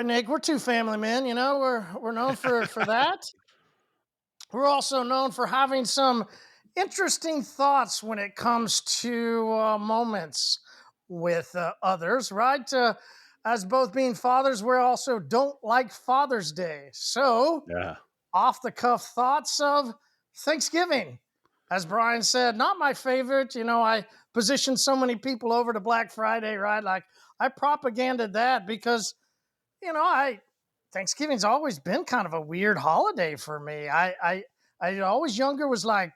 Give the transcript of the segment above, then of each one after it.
Nick, we're two family men. We're known for that. We're also known for having some interesting thoughts when it comes to moments with others, right? As both being fathers, we also don't like Father's Day. So, Yeah. off the cuff thoughts of Thanksgiving. As Brian said, not my favorite. I positioned so many people over to Black Friday, right? Like I propaganded that because I Thanksgiving's always been kind of a weird holiday for me. I always younger was like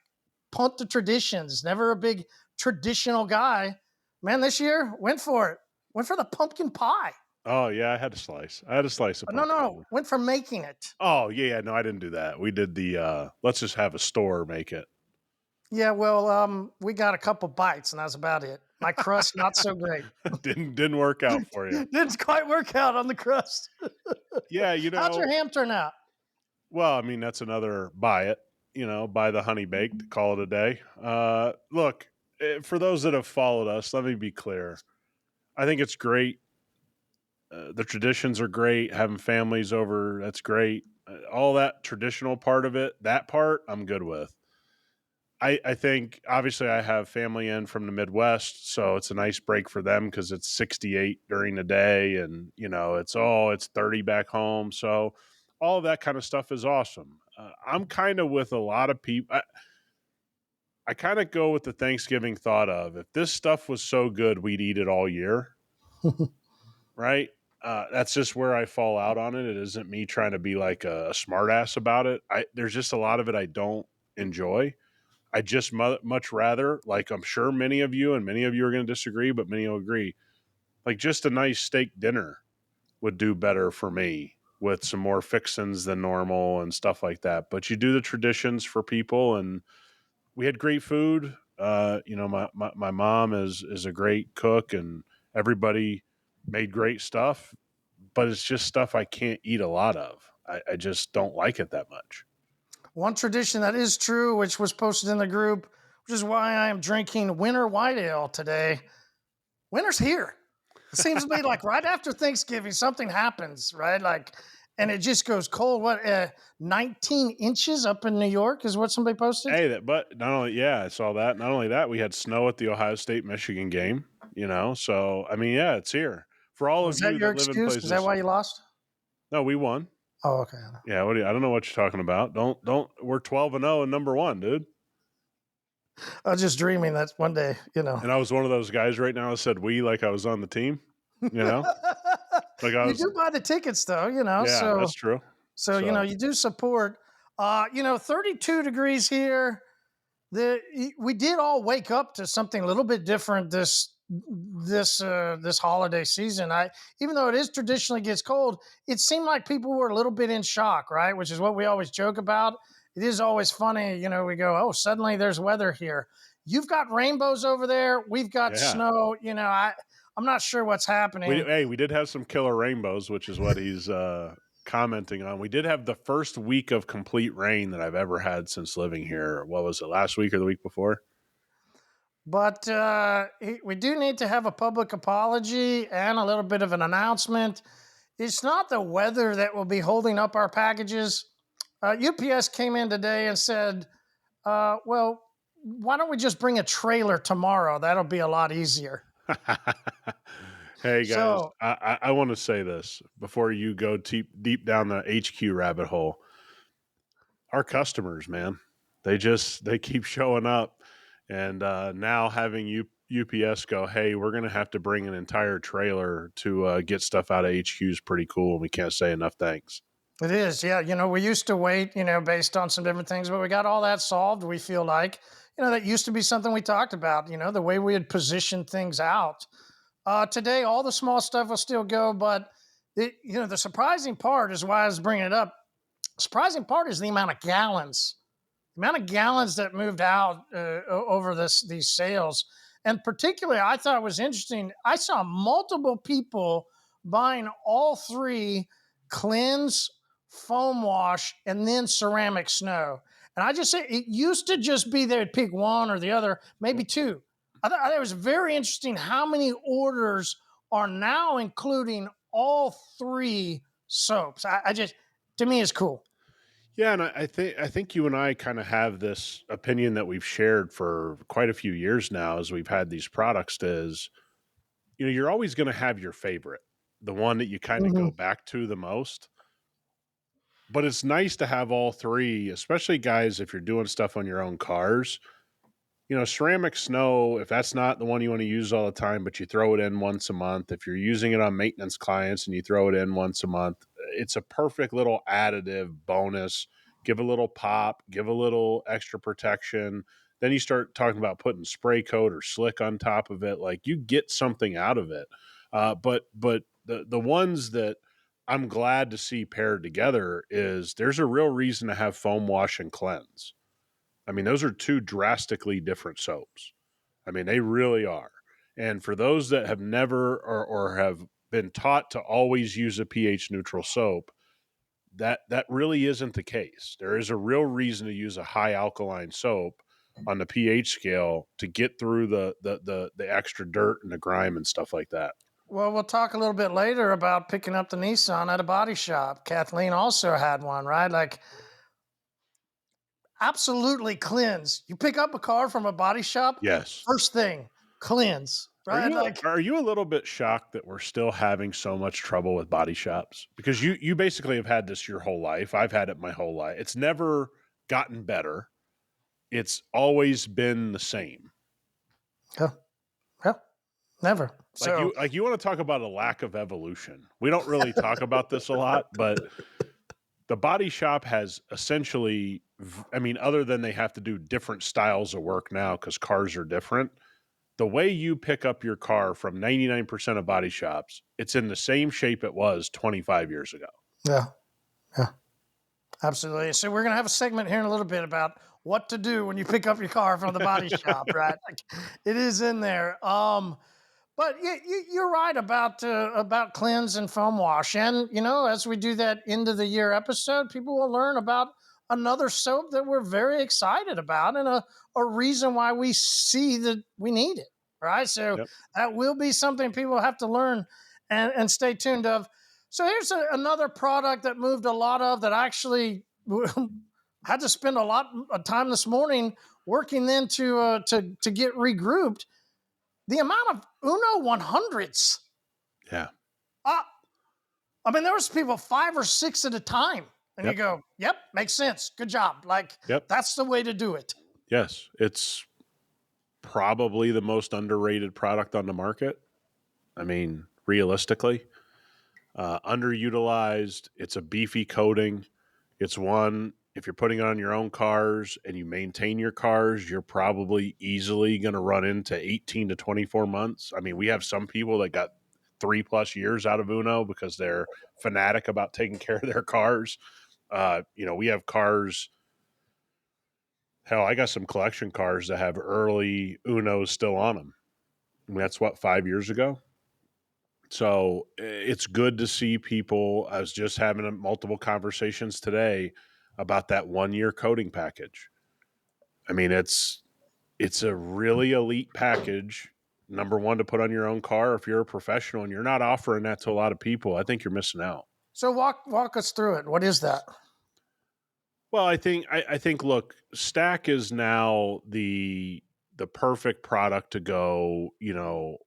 punt the traditions, never a big traditional guy. Man, this year went for it. Went for the pumpkin pie. Oh, yeah, I had a slice. I had a slice of No, no, pumpkin no. pie. Went for making it. Oh, yeah, no, I didn't do that. We did let's just have a store make it. Yeah, well, we got a couple bites, and that's about it. My crust not so great. Didn't work out for you. Didn't quite work out on the crust. Yeah, How'd your ham turn out? well, I mean, that's another buy it, buy the honey baked, call it a day. Look, for those that have followed us, let me be clear. I think it's great. The traditions are great. Having families over, that's great. All that traditional part of it, that part, I'm good with. I think obviously I have family in from the Midwest, so it's a nice break for them because it's 68 during the day, and it's 30 back home. So all of that kind of stuff is awesome. I'm kind of with a lot of people. I kind of go with the Thanksgiving thought of if this stuff was so good, we'd eat it all year, right? That's just where I fall out on it. It isn't me trying to be like a smartass about it. There's just a lot of it I don't enjoy. I just much rather, like I'm sure many of you and many of you are going to disagree, but many will agree, like just a nice steak dinner would do better for me with some more fixins than normal and stuff like that. But you do the traditions for people, and we had great food. My mom is a great cook, and everybody made great stuff, but it's just stuff I can't eat a lot of. I just don't like it that much. One tradition that is true, which was posted in the group, which is why I am drinking winter white ale today. Winter's here. It seems to be like right after Thanksgiving, something happens, right? Like, and it just goes cold. 19 inches up in New York is what somebody posted. Hey, but not only, yeah, I saw that. Not only that, we had snow at the Ohio State Michigan game, So, I mean, yeah, it's here. For all Was of that you your that live in excuse? Is that places, why you lost? no, we won. Oh, okay. Yeah, I don't know what you're talking about. Don't, we're 12-0 and number one, dude. I was just dreaming that one day. And I was one of those guys right now that said we like I was on the team, you know? Like I You was, do buy the tickets though. yeah, So that's true. so So, you do support. 32 degrees here. We did all wake up to something a little bit different this holiday season. I Even though it is traditionally gets cold, it seemed like people were a little bit in shock, right? Which is what we always joke about. It is always funny, we go, oh, suddenly there's weather here. You've got rainbows over there. We've got yeah. snow. I'm not sure what's happening. We did have some killer rainbows, which is what he's commenting on. We did have the first week of complete rain that I've ever had since living here. What was it, last week or the week before? But we do need to have a public apology and a little bit of an announcement. It's not the weather that will be holding up our packages. UPS came in today and said, well, why don't we just bring a trailer tomorrow? That'll be a lot easier. Hey guys, So I want to say this before you go deep down the HQ rabbit hole. Our customers, man, they keep showing up, and now having UPS go, hey, we're going to have to bring an entire trailer to get stuff out of HQ is pretty cool, and we can't say enough thanks. it is, yeah. We used to wait, based on some different things, but we got all that solved. We feel like, that used to be something we talked about, the way we had positioned things out. Today, all the small stuff will still go, but the surprising part is why I was bringing it up. Surprising part is the amount of gallons, that moved out over these sales, and particularly, I thought it was interesting. I saw multiple people buying all three cleanse, foam wash, and then ceramic snow. And I just say it used to just be they'd pick one or the other, maybe two. I thought it was very interesting how many orders are now including all three soaps. I just, to me, it's cool. Yeah, and I think you and I kind of have this opinion that we've shared for quite a few years now as we've had these products is, you're always going to have your favorite, the one that you kind of Hmm. go back to the most. But it's nice to have all three, especially guys if you're doing stuff on your own cars. Ceramic snow, if that's not the one you want to use all the time, but you throw it in once a month, if you're using it on maintenance clients and you throw it in once a month, it's a perfect little additive bonus. Give a little pop, give a little extra protection. Then you start talking about putting spray coat or slick on top of it. Like you get something out of it. But the ones that I'm glad to see paired together is there's a real reason to have foam wash and cleanse. I mean, those are two drastically different soaps. I mean, they really are. And for those that have never or have been taught to always use a pH neutral soap, that really isn't the case. There is a real reason to use a high alkaline soap on the pH scale to get through the extra dirt and the grime and stuff like that. Well, we'll talk a little bit later about picking up the Nissan at a body shop. Kathleen also had one, right? Like, absolutely cleanse. You pick up a car from a body shop, Yes. first thing, cleanse, Are right? you Like, are you a little bit shocked that we're still having so much trouble with body shops? Because you basically have had this your whole life. I've had it my whole life. It's never gotten better. It's always been the same. yeah, yeah, never. Like So, you want to talk about a lack of evolution. We don't really talk about this a lot, but the body shop has essentially I mean, other than they have to do different styles of work now because cars are different, the way you pick up your car from 99% of body shops, it's in the same shape it was 25 years ago. yeah, yeah, absolutely. So, we're going to have a segment here in a little bit about what to do when you pick up your car from the body shop, right? Like, it is in there. But you're right about cleanse and foam wash, and as we do that end of the year episode, people will learn about another soap that we're very excited about, and a reason why we see that we need it. Right, so Yep. that will be something people have to learn and stay tuned of. So here's another product that moved a lot of that I actually had to spend a lot of time this morning working then to get regrouped, the amount of Uno 100s. Yeah. Uh, I mean, there was people 5 or 6 at a time. And you Yep. go, yep, makes sense. Good job. Like, Yep. that's the way to do it. Yes. It's probably the most underrated product on the market. I mean, realistically, underutilized. It's a beefy coating. It's one, if you're putting it on your own cars and you maintain your cars, you're probably easily going to run into 18 to 24 months. I mean, we have some people that got 3+ years out of Uno because they're fanatic about taking care of their cars. We have cars. Hell, I got some collection cars that have early Unos still on them. I mean, that's what, 5 years ago? So it's good to see people. I was just having multiple conversations today about that 1 year coating package. I mean, it's a really elite package. Number one, to put on your own car. If you're a professional and you're not offering that to a lot of people, I think you're missing out. So walk us through it. What is that? Well, I think look, Stack is now the perfect product to go,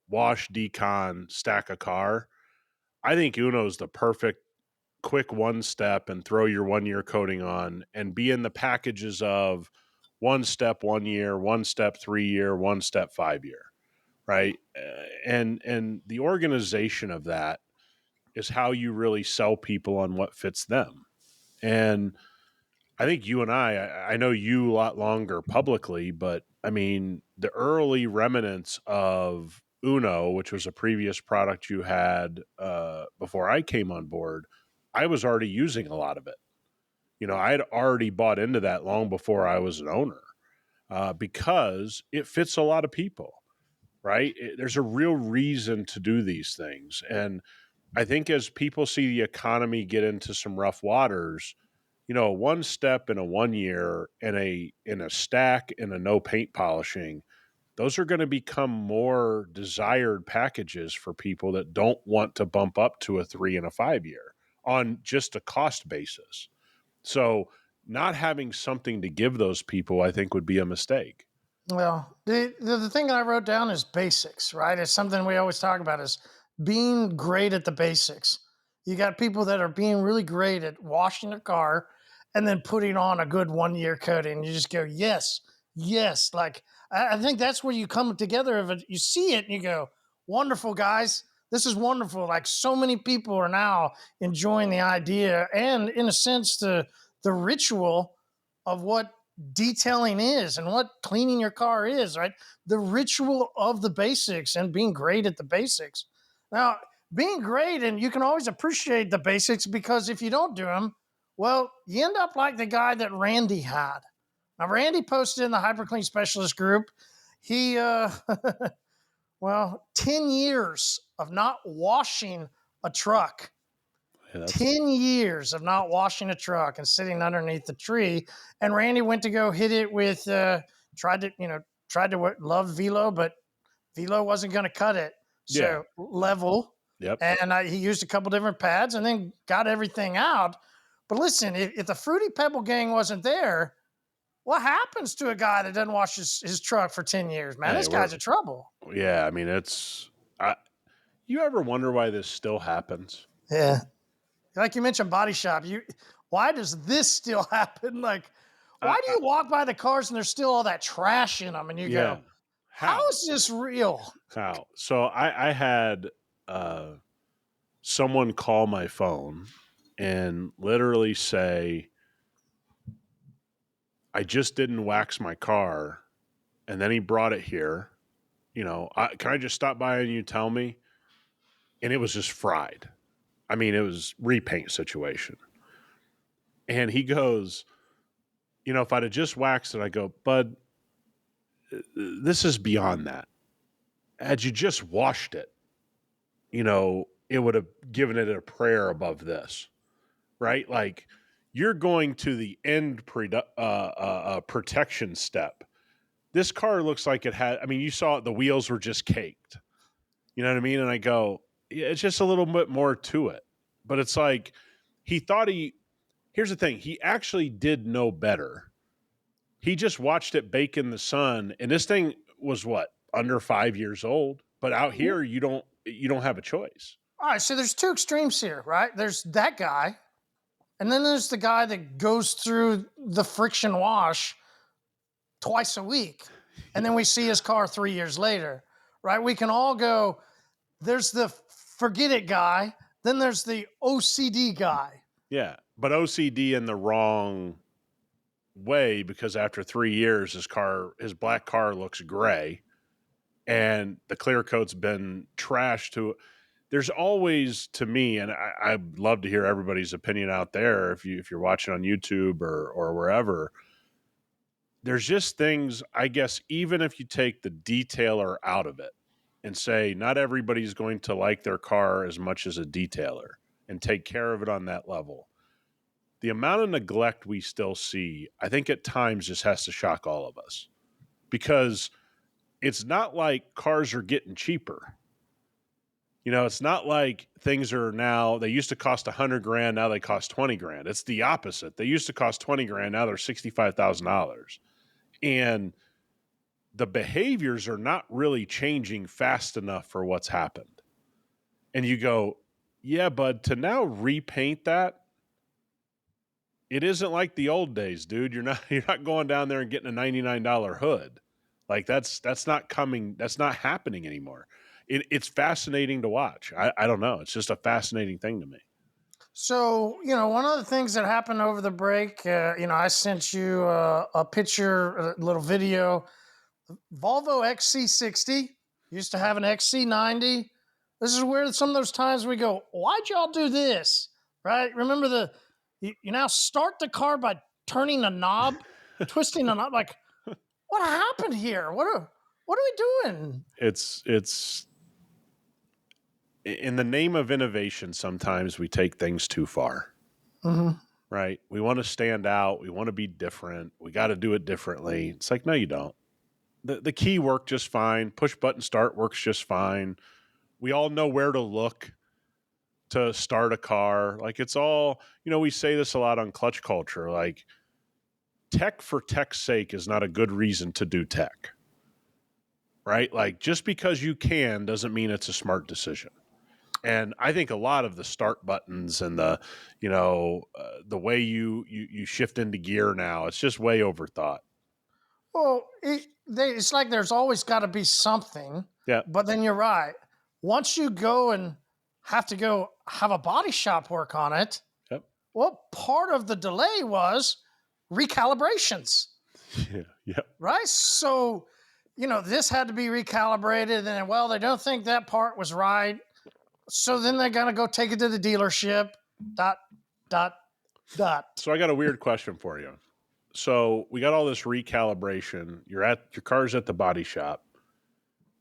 wash, decon, stack a car. I think Uno is the perfect quick one step and throw your 1 year coating on and be in the packages of one step 1 year, one step 3 year, one step 5 year, right? And the organization of that is how you really sell people on what fits them. And I think you and I know you a lot longer publicly, but I mean, the early remnants of Uno, which was a previous product you had before I came on board, I was already using a lot of it. I had already bought into that long before I was an owner because it fits a lot of people, right? There's a real reason to do these things. And I think as people see the economy get into some rough waters, one step in a 1 year and in a stack and a no paint polishing, those are going to become more desired packages for people that don't want to bump up to a 3 and a 5 year on just a cost basis. So not having something to give those people, I think, would be a mistake. Well, the thing that I wrote down is basics, right? It's something we always talk about is being great at the basics. You got people that are being really great at washing their car and then putting on a good 1 year coating. You just go, yes, yes. Like I think that's where you come together. Of it, you see it and you go, wonderful guys. This is wonderful. Like so many people are now enjoying the idea and, in a sense, the ritual of what detailing is and what cleaning your car is, right? The ritual of the basics and being great at the basics. Now, being great, and you can always appreciate the basics because if you don't do them, well, you end up like the guy that Randy had. Now, Randy posted in the HyperClean Specialist group, he, well, 10 years of not washing a truck. Yeah, that's 10 years of not washing a truck and sitting underneath the tree. And Randy went to go hit it with, tried to love Velo, but Velo wasn't going to cut it. yeah. So level. Yep. And he used a couple different pads and then got everything out. But listen, if the Fruity Pebble gang wasn't there, what happens to a guy that doesn't wash his truck for 10 years, man? Hey, This we're guy's in trouble. yeah. I mean, it's. You ever wonder why this still happens? Yeah. Like you mentioned, body shop. Why does this still happen? Like, I, why do I you walk by the cars and there's still all that trash in them? And you yeah. go, how How? is this real? How? So I had uh, someone call my phone and literally say, "I just didn't wax my car," and then he brought it here. Can I just stop by and you tell me? And it was just fried. I mean, it was repaint situation. And he goes, if I'd have just waxed it, I go, "Bud, this is beyond that. Had you just washed it, it would have given it a prayer above this, right? Like you're going to the end protection step. This car looks like it had, I mean, you saw it, the wheels were just caked. You know what I mean?" And I go, "Yeah, it's just a little bit more to it." But it's like, he thought here's the thing, he actually did know better. He just watched it bake in the sun, and this thing was what, under 5 years old. But out here, you don't have a choice. All right, so there's two extremes here, right? There's that guy, and then there's the guy that goes through the friction wash twice a week. And then we see his car 3 years later, right? We can all go, there's the forget it guy, then there's the OCD guy. Yeah, but OCD in the wrong way, because after 3 years, his black car looks gray, and the clear coat's been trashed to. There's always, to me, and I'd love to hear everybody's opinion out there. If you're watching on YouTube or wherever, there's just things. I guess even if you take the detailer out of it and say not everybody's going to like their car as much as a detailer and take care of it on that level, the amount of neglect we still see, I think at times just has to shock all of us, because it's not like cars are getting cheaper. It's not like things are now, they used to cost 100 grand, now they cost 20 grand. It's the opposite. They used to cost 20 grand, now they're $65,000. And the behaviors are not really changing fast enough for what's happened. And you go, yeah, bud, to now repaint that, it isn't like the old days, dude. You're not going down there and getting a $99 hood. Like that's not coming. That's not happening anymore. It's fascinating to watch. I don't know. It's just a fascinating thing to me. So, one of the things that happened over the break, I sent you a picture, a little video. Volvo XC60 used to have an XC90. This is where some of those times we go, why'd y'all do this? Right? Remember you now start the car by turning a knob, twisting a knob. Like, what happened here? What are we doing? It's in the name of innovation. Sometimes we take things too far. Mm-hmm. Right? We want to stand out. We want to be different. We got to do it differently. It's like, no, you don't. the key worked just fine. Push button start works just fine. We all know where to look to start a car. Like it's all, we say this a lot on clutch culture. Like tech for tech's sake is not a good reason to do tech, right? Like just because you can doesn't mean it's a smart decision. And I think a lot of the start buttons and the way you shift into gear now, it's just way overthought. Well, it's like there's always got to be something, Yeah. but then you're right. Once you go and have to go have a body shop work on it, Yep. well, part of the delay was recalibrations, Yeah. Yep. right? So, this had to be recalibrated, and well, they don't think that part was right. So then they're going to go take it to the dealership, dot, dot, dot. So I got a weird question for you. So we got all this recalibration. Your car's at the body shop.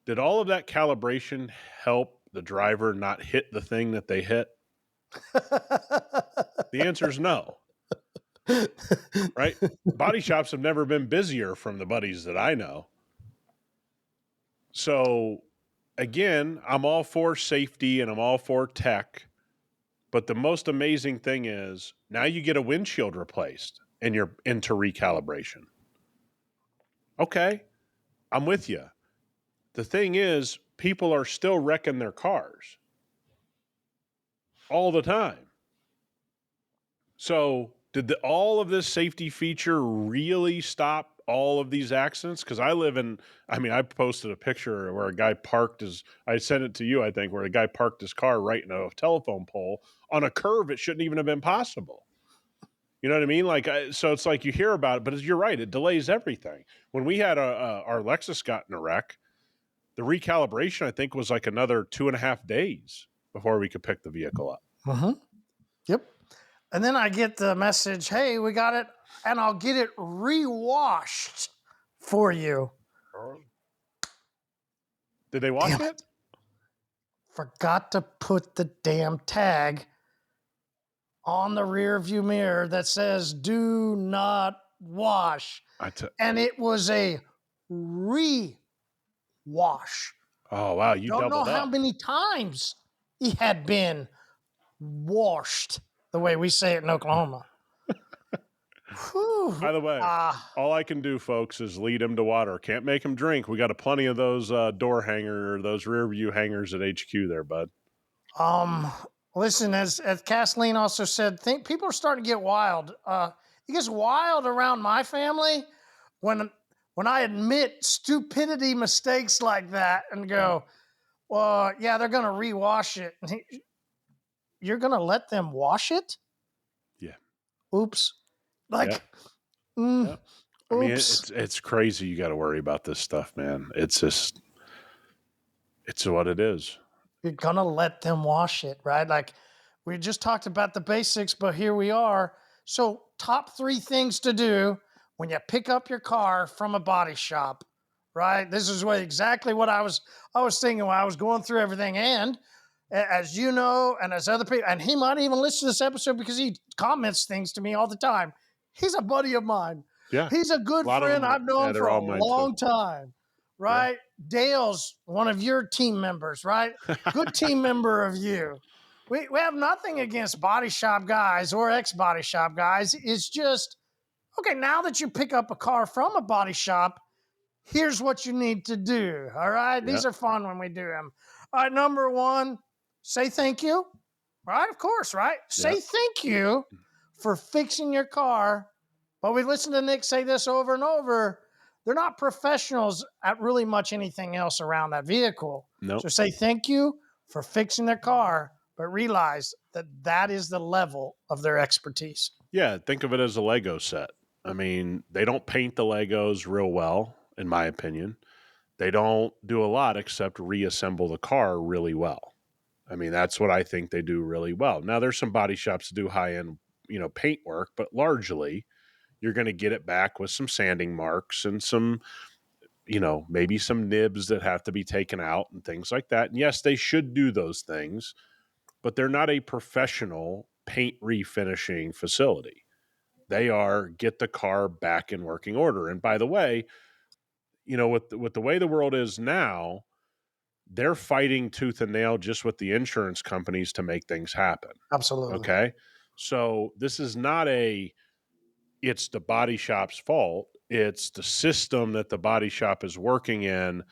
Did all of that calibration help the driver not hit the thing that they hit? The answer is no, right? Body shops have never been busier from the buddies that I know. So again, I'm all for safety and I'm all for tech. But the most amazing thing is now you get a windshield replaced and you're into recalibration. Okay, I'm with you. The thing is, people are still wrecking their cars all the time. So, did all of this safety feature really stop all of these accidents? Because I posted a picture where a guy I sent it to you, I think, where a guy parked his car right in a telephone pole on a curve. It shouldn't even have been possible. You know what I mean? So it's like you hear about it, but you're right. It delays everything. When we had our Lexus got in a wreck, the recalibration, I think, was like another 2.5 days before we could pick the vehicle up. Uh-huh. Yep. And then I get the message, hey, we got it, and I'll get it re-washed for you. Did they wash it? Forgot to put the damn tag on the rear view mirror that says do not wash. And it was a re-wash. Oh, wow. You Don't know doubled how up. many times he had been washed, the way we say it in Oklahoma. By the way, all I can do, folks, is lead him to water. Can't make him drink. We got a plenty of those those rear view hangers at HQ there, bud. Listen, as Kathleen also said, people are starting to get wild. It gets wild around my family when I admit stupidity mistakes like that and go, well, yeah, they're going to rewash it. You're going to let them wash it? Yeah. Oops. Yeah. I mean, Oops. it's crazy. You got to worry about this stuff, man. It's what it is. You're going to let them wash it, right? Like we just talked about the basics, but here we are. So top 3 things to do when you pick up your car from a body shop, right? This is exactly what I was thinking when I was going through everything. And as you know, and as other people, and he might even listen to this episode because he comments things to me all the time. He's a buddy of mine. Yeah. He's a good friend I've known for a long time, right? Yeah. Dale's one of your team members, right? Good team member of you. We have nothing against body shop guys or ex-body shop guys. It's just, okay, now that you pick up a car from a body shop, here's what you need to do, all right? Yep. These are fun when we do them. All right, number 1, say thank you, right? Of course, right? Yep. Say thank you for fixing your car. But we listen to Nick say this over and over. They're not professionals at really much anything else around that vehicle. Nope. So say thank you for fixing their car, but realize that is the level of their expertise. Yeah, think of it as a Lego set. I mean, they don't paint the Legos real well, in my opinion. They don't do a lot except reassemble the car really well. I mean, that's what I think they do really well. Now, there's some body shops that do high-end, paint work, but largely you're going to get it back with some sanding marks and some, maybe some nibs that have to be taken out and things like that. And yes, they should do those things, but they're not a professional paint refinishing facility. They are get the car back in working order. And by the way, with the way the world is now, they're fighting tooth and nail just with the insurance companies to make things happen. Absolutely. Okay. So this is not it's the body shop's fault. It's the system that the body shop is working in.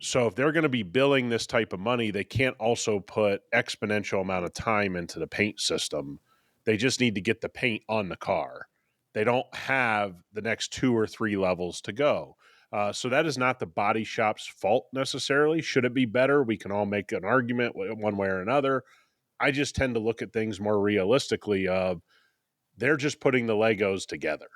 So if they're going to be billing this type of money, they can't also put exponential amount of time into the paint system. They just need to get the paint on the car. They don't have the next 2 or 3 levels to go. So that is not the body shop's fault necessarily. Should it be better? We can all make an argument one way or another. I just tend to look at things more realistically of they're just putting the Legos together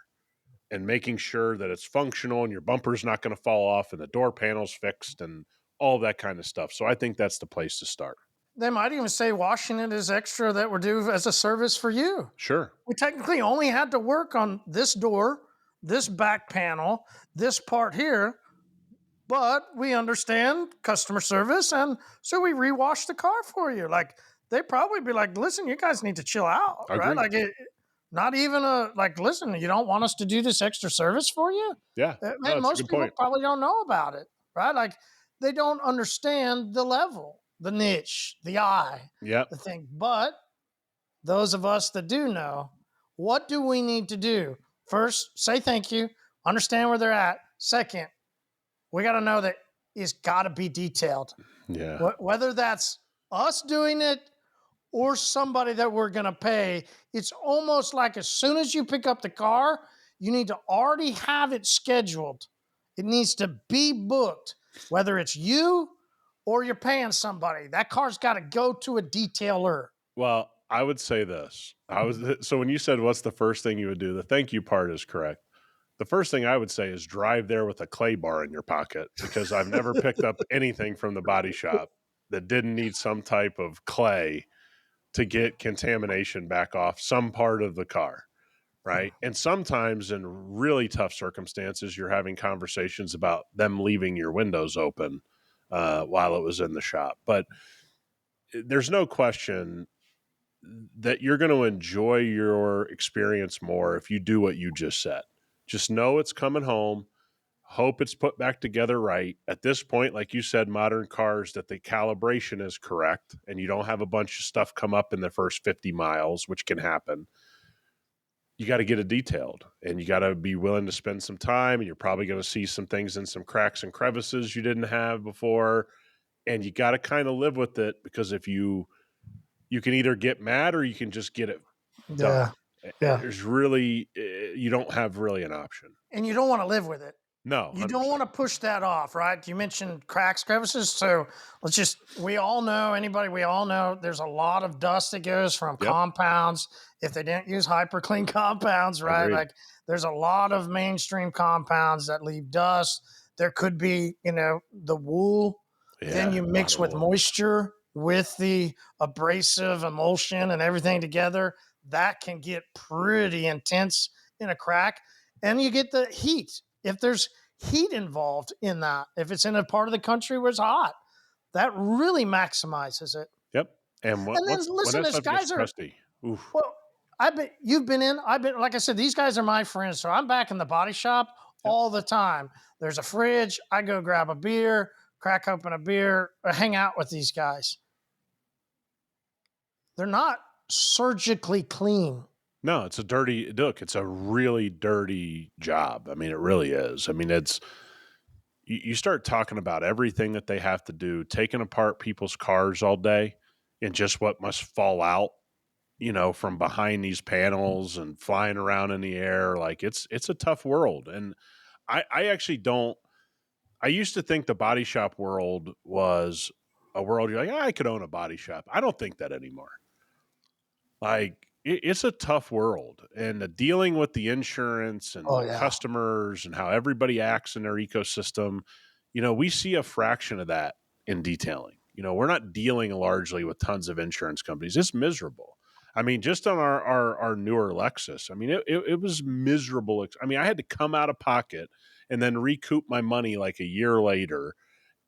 and making sure that it's functional and your bumper's not going to fall off and the door panel's fixed and all that kind of stuff. So I think that's the place to start. They might even say washing it is extra that we're due as a service for you. Sure. We technically only had to work on this door, this back panel, this part here, but we understand customer service, and so we rewash the car for you. Like they probably be like, "Listen, you guys need to chill out, I right?" agree. Like not even a like, "Listen, you don't want us to do this extra service for you?" Yeah. No, And that's a most good people point. probably don't know about it, right? Like they don't understand the level, the niche, the eye, Yep. the thing. But those of us that do know, what do we need to do? First, say thank you, understand where they're at. Second, we got to know that it's got to be detailed. Yeah. Whether that's us doing it or somebody that we're going to pay, it's almost like as soon as you pick up the car, you need to already have it scheduled. It needs to be booked, whether it's you or you're paying somebody. That car's got to go to a detailer. Well, I would say this. So when you said what's the first thing you would do, the thank you part is correct. The first thing I would say is drive there with a clay bar in your pocket because I've never picked up anything from the body shop that didn't need some type of clay to get contamination back off some part of the car. Right. And sometimes in really tough circumstances, you're having conversations about them leaving your windows open while it was in the shop. But there's no question that you're going to enjoy your experience more if you do what you just said. Just know it's coming home. Hope it's put back together right. At this point, like you said, modern cars, that the calibration is correct and you don't have a bunch of stuff come up in the first 50 miles, which can happen. You got to get it detailed and you got to be willing to spend some time. And you're probably going to see some things in some cracks and crevices you didn't have before. And you got to kind of live with it because if you can either get mad or you can just get it done. Yeah. Yeah. There's really, you don't have really an option. And you don't want to live with it. No, You don't 100%. want to push that off, right? You mentioned cracks, crevices. So we all know, we all know there's a lot of dust that goes from Yep. compounds. If they didn't use hyperclean compounds, right? Agreed. Like there's a lot of mainstream compounds that leave dust. There could be, the wool. Then Yeah. you A lot mix of with wool. moisture with the abrasive emulsion and everything together. That can get pretty intense in a crack. And you get the heat. If there's heat involved in that, if it's in a part of the country where it's hot, that really maximizes it. Yep. And And then when listen, that this stuff gets guys are crusty, oof. well. I bet you've been in. I've been, like I said, these guys are my friends, so I'm back in the body shop Yep. all the time. There's a fridge. I go grab a beer, crack open a beer, hang out with these guys. They're not surgically clean. No, it's a dirty look. It's a really dirty job. I mean, it really is. I mean, you start talking about everything that they have to do, taking apart people's cars all day and just what must fall out, from behind these panels and flying around in the air. Like it's a tough world. And I actually don't I used to think the body shop world was a world you're like, I could own a body shop. I don't think that anymore. Like it's a tough world, and the dealing with the insurance and Oh the yeah. customers and how everybody acts in their ecosystem. We see a fraction of that in detailing. We're not dealing largely with tons of insurance companies. It's miserable. I mean, just on our newer Lexus, I mean, it was miserable. I mean, I had to come out of pocket and then recoup my money like a year later.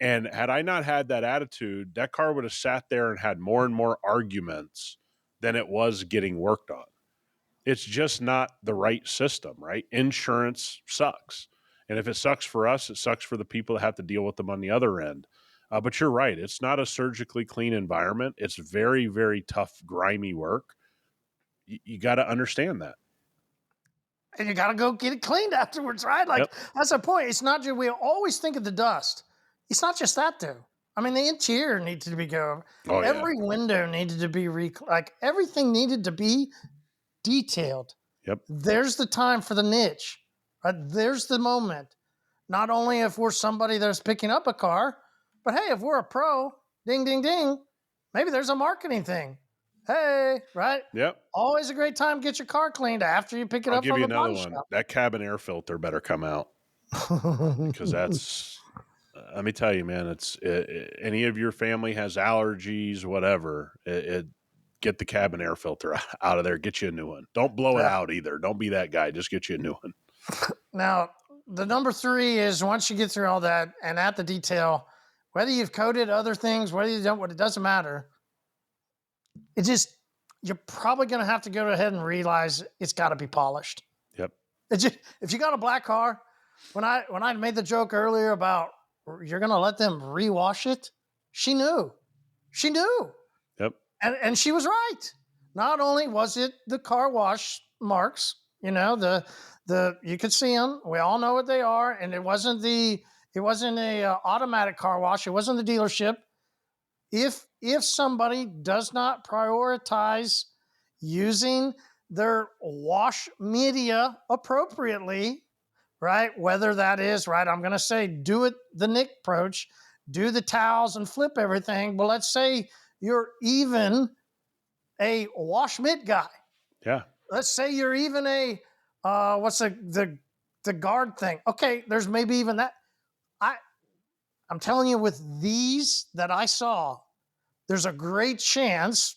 And had I not had that attitude, that car would have sat there and had more and more arguments than it was getting worked on. It's just not the right system, right? Insurance sucks. And if it sucks for us, it sucks for the people that have to deal with them on the other end. But you're right. It's not a surgically clean environment. It's very, very tough, grimy work. You got to understand that. And you got to go get it cleaned afterwards, right? Like, Yep. that's the point. It's not just, we always think of the dust. It's not just that, though. I mean, the interior needed to be go. Oh, yeah. Every window needed to be like everything needed to be detailed. Yep. There's the time for the niche, right? There's the moment. Not only if we're somebody that's picking up a car, but hey, if we're a pro, ding, ding, ding, maybe there's a marketing thing. Hey, right? Yep. Always a great time to get your car cleaned after you pick it I'll up give from you the another body one. That cabin air filter better come out because shop. that's, let me tell you, man, any of your family has allergies, whatever, get the cabin air filter out of there. Get you a new one. Don't blow it Yeah. out either. Don't be that guy. Just get you a new one. Now, the number three is once you get through all that and at the detail, whether you've coated other things, whether you don't, what it doesn't matter. It just, you're probably going to have to go ahead and realize it's got to be polished. Yep. It's just, if you got a black car, when I made the joke earlier about you're going to let them rewash it, she knew. She knew. Yep. And she was right. Not only was it the car wash marks, the you could see them. We all know what they are, and it wasn't a automatic car wash. It wasn't the dealership. If somebody does not prioritize using their wash media appropriately, right? Whether that is right, I'm going to say do it the Nick approach, do the towels and flip everything. But let's say you're even a wash mitt guy. Yeah. Let's say you're even a what's the guard thing. Okay, there's maybe even that. I I'm telling you, with these that I saw, there's a great chance,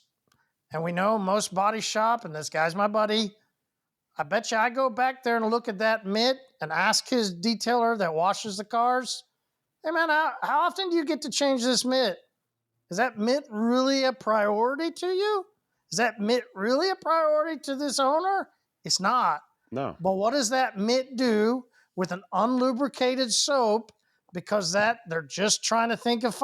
and we know most body shop, and this guy's my buddy. I bet you I go back there and look at that mitt and ask his detailer that washes the cars, hey man, how often do you get to change this mitt? Is that mitt really a priority to you? Is that mitt really a priority to this owner? It's not. No. But what does that mitt do with an unlubricated soap? Because they're just trying to think of,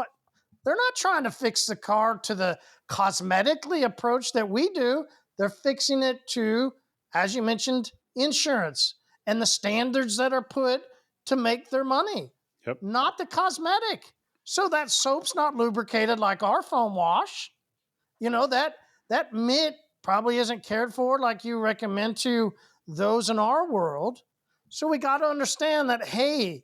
they're not trying to fix the car to the cosmetically approach that we do. They're fixing it to, as you mentioned, insurance and the standards that are put to make their money, Yep. not the cosmetic. So that soap's not lubricated like our foam wash. That mitt probably isn't cared for like you recommend to those in our world. So we got to understand that, hey,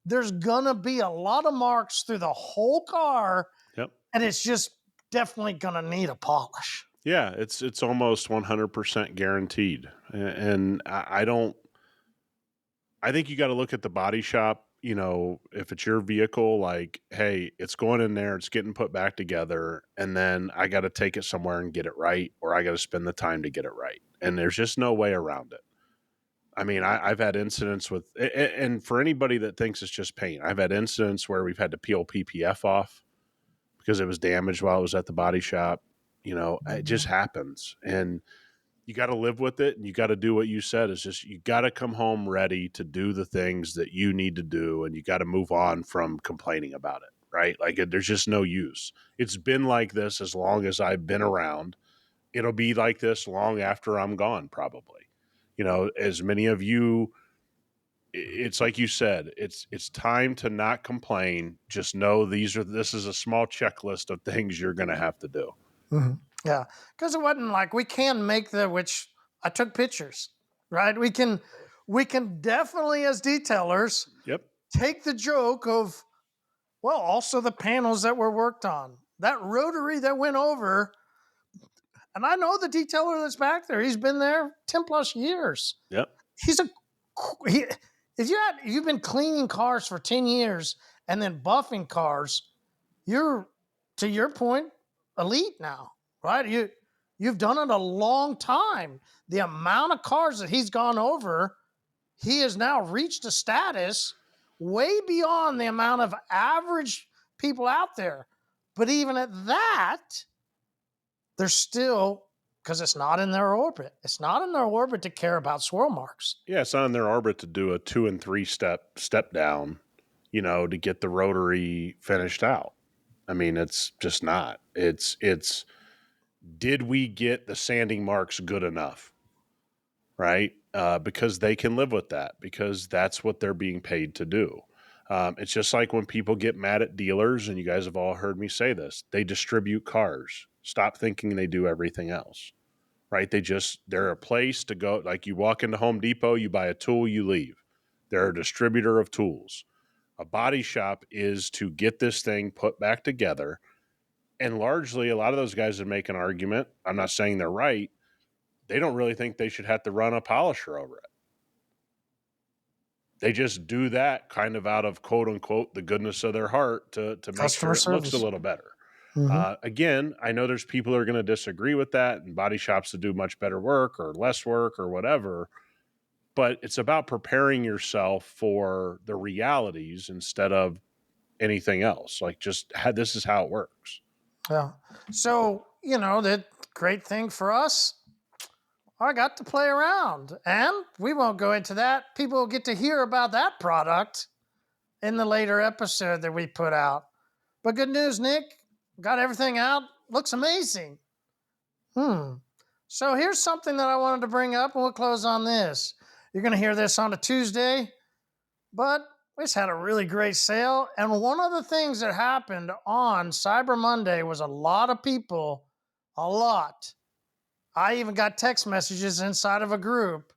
there's going to be a lot of marks through the whole car, Yep. and it's just definitely going to need a polish. Yeah. It's almost 100% guaranteed. And I don't, I think you got to look at the body shop. If it's your vehicle, like, hey, it's going in there, it's getting put back together, and then I got to take it somewhere and get it right, or I got to spend the time to get it right. And there's just no way around it. I mean, I've had incidents with, and for anybody that thinks it's just paint, I've had incidents where we've had to peel PPF off because it was damaged while it was at the body shop. It just happens. And you got to live with it, and you got to do what you said is just, you got to come home ready to do the things that you need to do, and you got to move on from complaining about it, right? Like, there's just no use. It's been like this as long as I've been around. It'll be like this long after I'm gone, probably. As many of you, it's like you said, it's time to not complain. Just know this is a small checklist of things you're going to have to do. Mm-hmm. Yeah, because it wasn't like we can make which I took pictures, right? We can definitely, as detailers, Yep. take the joke of, well, also the panels that were worked on, that rotary that went over. And I know the detailer that's back there. He's been there 10 plus years. Yep. He's he, if you've been cleaning cars for 10 years and then buffing cars, you're, to your point, elite now, right? You've done it a long time. The amount of cars that he's gone over, he has now reached a status way beyond the amount of average people out there. But even at that, there's still because it's not in their orbit. It's not in their orbit to care about swirl marks. Yeah, it's not in their orbit to do a 2 and 3 step down, to get the rotary finished out. I mean, it's just not. It's did we get the sanding marks good enough? Right? Because they can live with that, because that's what they're being paid to do. It's just like when people get mad at dealers, and you guys have all heard me say this, they distribute cars. Stop thinking they do everything else, right? They're a place to go. Like, you walk into Home Depot, you buy a tool, you leave. They're a distributor of tools. A body shop is to get this thing put back together. And largely, a lot of those guys that make an argument, I'm not saying they're right, they don't really think they should have to run a polisher over it. They just do that kind of out of, quote unquote, the goodness of their heart to make Customer sure it looks a service. little better. Hmm. Again, I know there's people who are going to disagree with that, and body shops that do much better work or less work or whatever. But it's about preparing yourself for the realities instead of anything else. Like, this is how it works. Yeah. So, the great thing for us, I got to play around. And we won't go into that. People will get to hear about that product in the later episode that we put out. But good news, Nick. Got everything out. Looks amazing. So here's something that I wanted to bring up, and we'll close on this. You're going to hear this on a Tuesday, but we just had a really great sale. And one of the things that happened on Cyber Monday was a lot. I even got text messages inside of a group.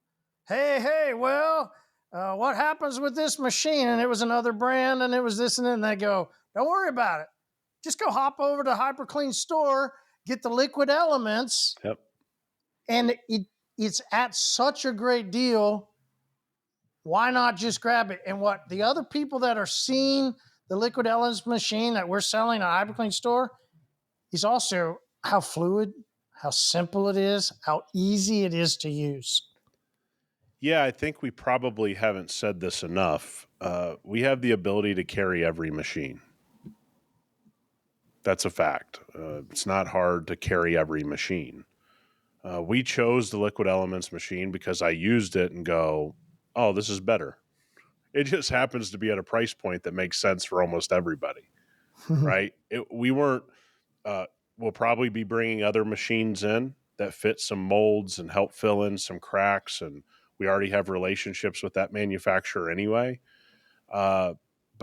Hey, well, what happens with this machine? And it was another brand, and it was this and that. And they go, don't worry about it. Just go hop over to hyperCLEAN store, get the liquid elements, Yep. and it's at such a great deal. Why not just grab it? And what the other people that are seeing the liquid elements machine that we're selling at hyperCLEAN store is also how fluid, how simple it is, how easy it is to use. Yeah, I think we probably haven't said this enough. We have the ability to carry every machine. That's a fact. It's not hard to carry every machine. We chose the Liquid Elements machine because I used it and go, oh, this is better. It just happens to be at a price point that makes sense for almost everybody, right? We weren't, we'll probably be bringing other machines in that fit some molds and help fill in some cracks. And we already have relationships with that manufacturer anyway. But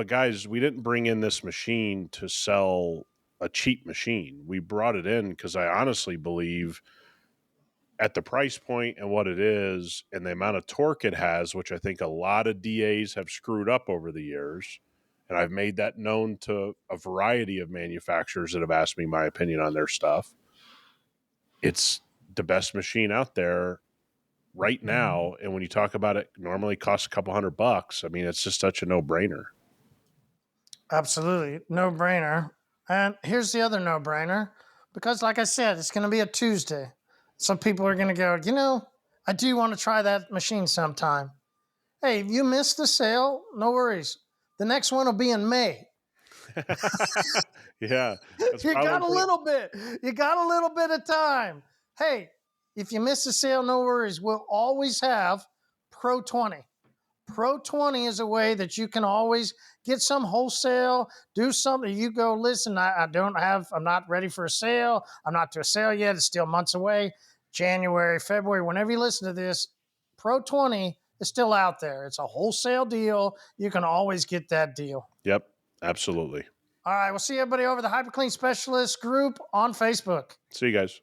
guys, we didn't bring in this machine to sell a cheap machine. We brought it in because I honestly believe at the price point and what it is and the amount of torque it has, which I think a lot of DAs have screwed up over the years. And I've made that known to a variety of manufacturers that have asked me my opinion on their stuff. It's the best machine out there right now. And when you talk about it, normally costs a couple $100. I mean, it's just such a no-brainer. Absolutely. No brainer. And here's the other no brainer because, like I said, it's going to be a Tuesday. Some people are going to go, I do want to try that machine sometime. Hey, if you missed the sale, no worries. The next one will be in May. Yeah, that's You got a probably little bit. You got a little bit of time. Hey, if you miss the sale, no worries. We'll always have Pro 20. Pro 20 is a way that you can always get some wholesale, do something. You go, listen, I'm not ready for a sale. I'm not to a sale yet. It's still months away. January, February, whenever you listen to this, Pro 20 is still out there. It's a wholesale deal. You can always get that deal. Yep, absolutely. All right, we'll see everybody over the HyperClean Specialist group on Facebook. See you guys.